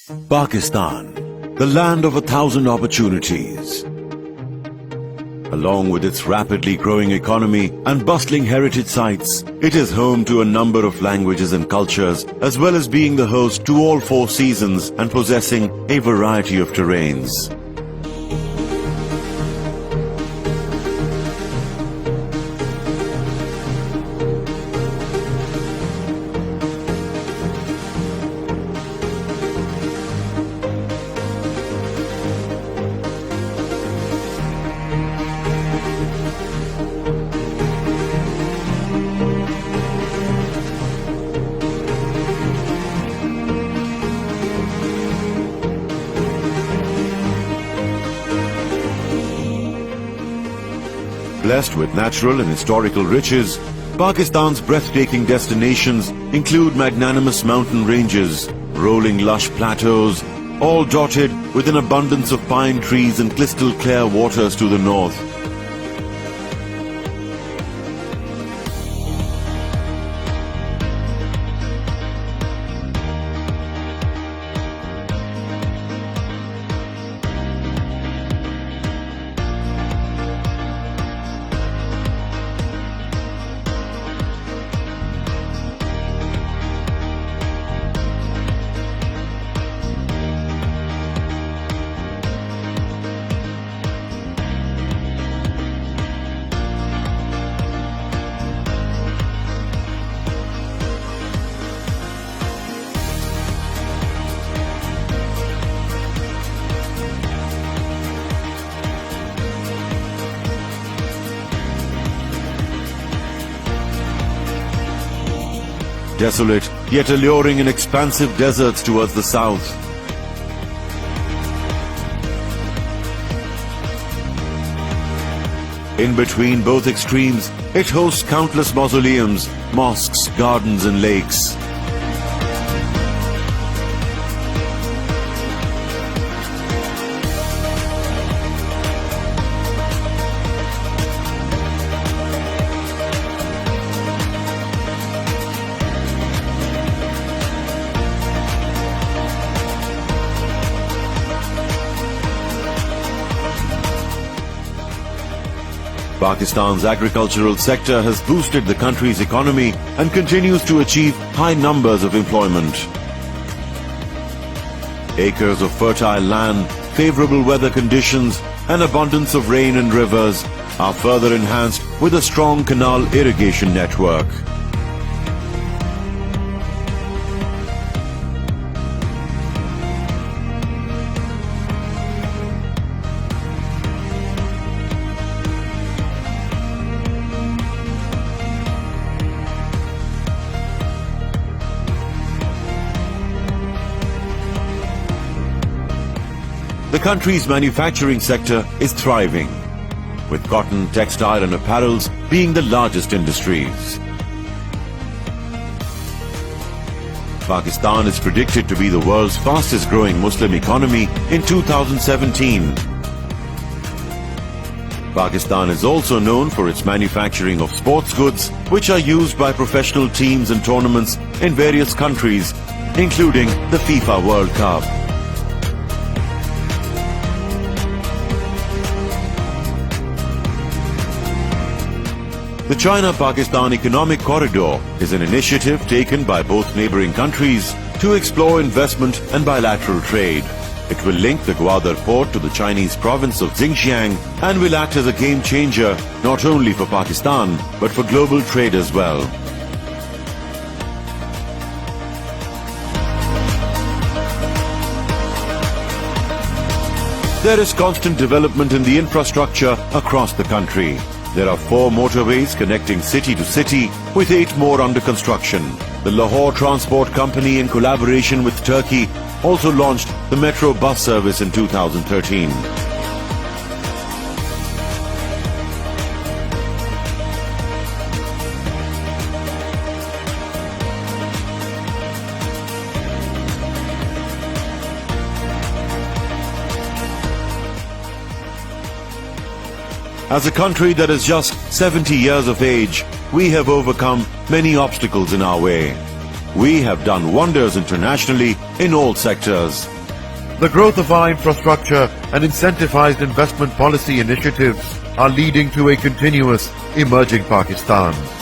Pakistan, the land of 1,000 opportunities. Along with its rapidly growing economy and bustling heritage sites, it is home to a number of languages and cultures, as well as being the host to all 4 seasons and possessing a variety of terrains. Blessed with natural and historical riches, Pakistan's breathtaking destinations include magnanimous mountain ranges, rolling lush plateaus, all dotted with an abundance of pine trees and crystal clear waters to the north. Desolate, yet alluring and expansive deserts towards the south. In between both extremes, it hosts countless mausoleums, mosques, gardens and lakes. Pakistan's agricultural sector has boosted the country's economy and continues to achieve high numbers of employment. Acres of fertile land, favorable weather conditions, and abundance of rain and rivers are further enhanced with a strong canal irrigation network. The country's manufacturing sector is thriving, with cotton, textile and apparels being the largest industries. Pakistan is predicted to be the world's fastest growing Muslim economy in 2017. Pakistan is also known for its manufacturing of sports goods, which are used by professional teams and tournaments in various countries, including the FIFA World Cup. The China-Pakistan Economic Corridor is an initiative taken by both neighboring countries to explore investment and bilateral trade. It will link the Gwadar port to the Chinese province of Xinjiang and will act as a game changer not only for Pakistan but for global trade as well. There is constant development in the infrastructure across the country. There are 4 motorways connecting city to city, with 8 more under construction. The Lahore Transport Company, in collaboration with Turkey, also launched the metro bus service in 2013. As a country that is just 70 years of age, we have overcome many obstacles in our way. We have done wonders internationally in all sectors. The growth of our infrastructure and incentivized investment policy initiatives are leading to a continuous emerging Pakistan.